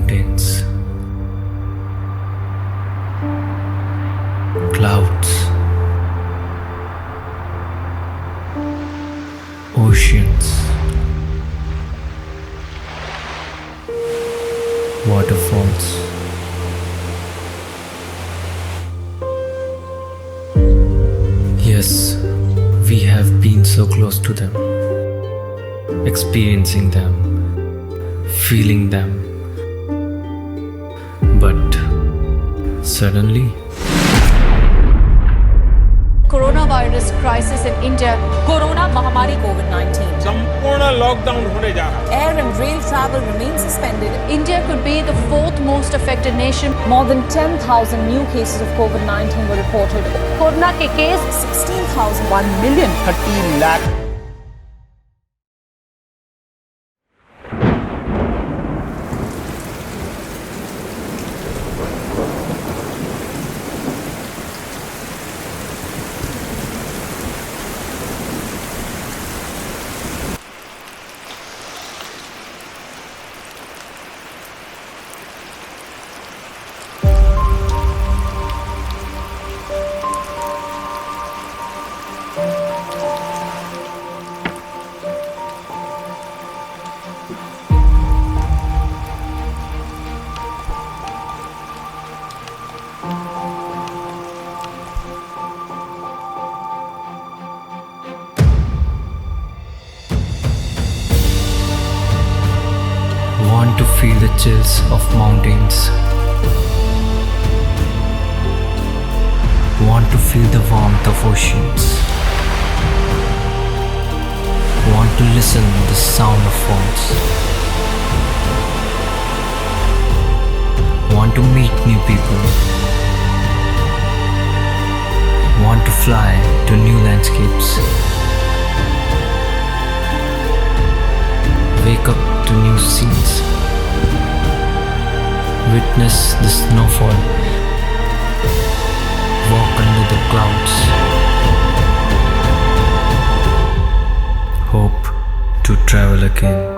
mountains, clouds, oceans, waterfalls. Yes, we have been so close to them, experiencing them, feeling them. But suddenly, coronavirus crisis in India. Corona महामारी कोविड-19 संपूर्ण lockdown होने जा रहा है. Air and rail travel remains suspended. India could be the fourth most affected nation. More than 10,000 new cases of COVID-19 were reported. Corona के case 16,000. 1 million 30 lakh. want to feel the chills of mountains, want to feel the warmth of oceans, want to listen the sound of falls, want to meet new people, want to fly to new landscapes, wake up to new scenes, witness the snowfall, walk under the clouds, hope to travel again.